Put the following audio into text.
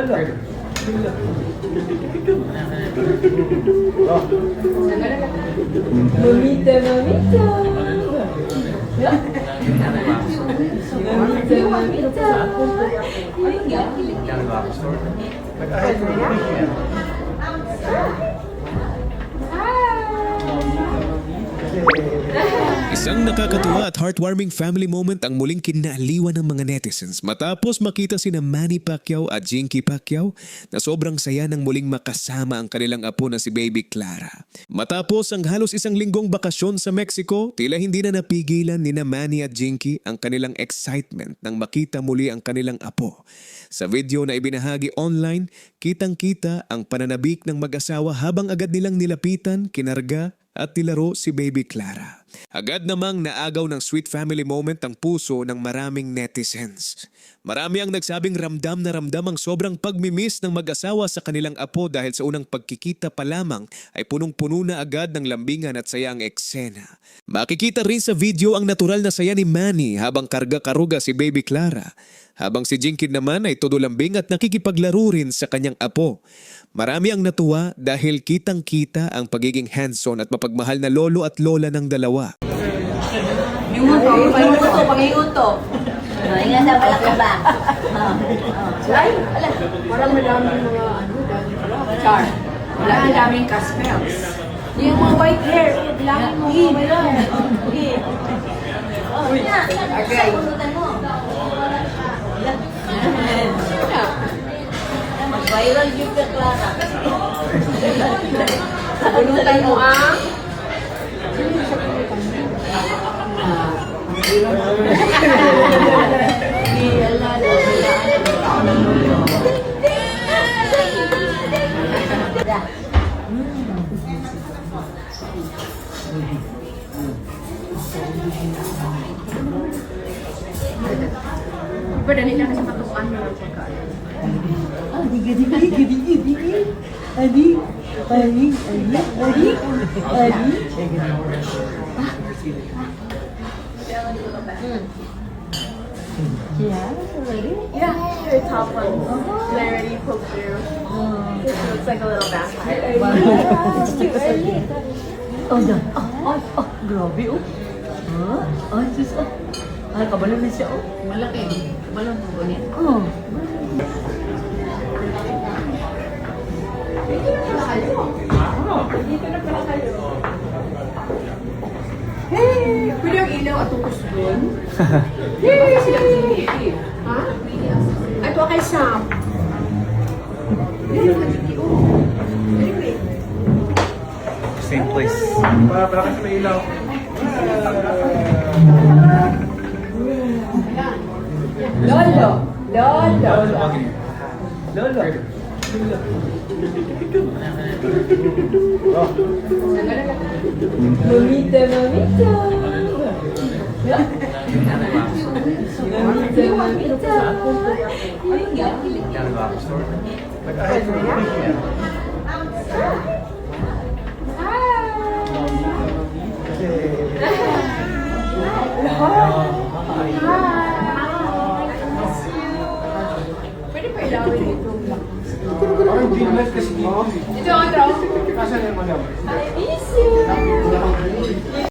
Mamita, mamita. Mamita, Isang nakakatuwa at heartwarming family moment ang muling kinaaliwan ng mga netizens matapos makita sina Manny Pacquiao at Jinky Pacquiao na sobrang saya ng muling makasama ang kanilang apo na si Baby Clara. Matapos ang halos isang linggong bakasyon sa Mexico, tila hindi na napigilan ni Manny at Jinky ang kanilang excitement nang makita muli ang kanilang apo. Sa video na ibinahagi online, kitang-kita ang pananabik ng mag-asawa habang agad nilang nilapitan, kinarga at nilaro si Baby Clara. Agad namang naagaw ng sweet family moment ang puso ng maraming netizens. Marami ang nagsabing ramdam na ramdam ang sobrang pagmimiss ng mag-asawa sa kanilang apo dahil sa unang pagkikita pa lamang ay punong-puno na agad ng lambingan at saya ang eksena. Makikita rin sa video ang natural na saya ni Manny habang karga-karuga si Baby Clara. Habang si Jinky naman ay todo lambing at nakikipaglaro rin sa kanyang apo. Marami ang natuwa dahil kitang-kita ang pagiging hands-on at mapagmahal na lolo at lola ng dalawa. Panginguto. Ingat sa palakabang. Ay, ala, parang madaming mga char. Wala ang daming caspels. Yung mga white hair, daming mga white hair. Viral yung ka, Clara. Punutan mo ang... Padali lang sa matuan mo ng pagkain. Yeah, your top one. Already poked through. It looks like a little vampire. It's too early. Oh, no. Grabe, oh. Ay, sis, oh. Ay, kabalon na siya, oh. Malaki. Balon mo ganyan. Oh. Hey! Pwede ang ilaw at tukos doon? Hey! Ha? Ay, ito kay Sam. Same place. Para kasi may ilaw. Lolo! Lolo! Lolo. Mamita, mamita! Mamita, mamita! Hi!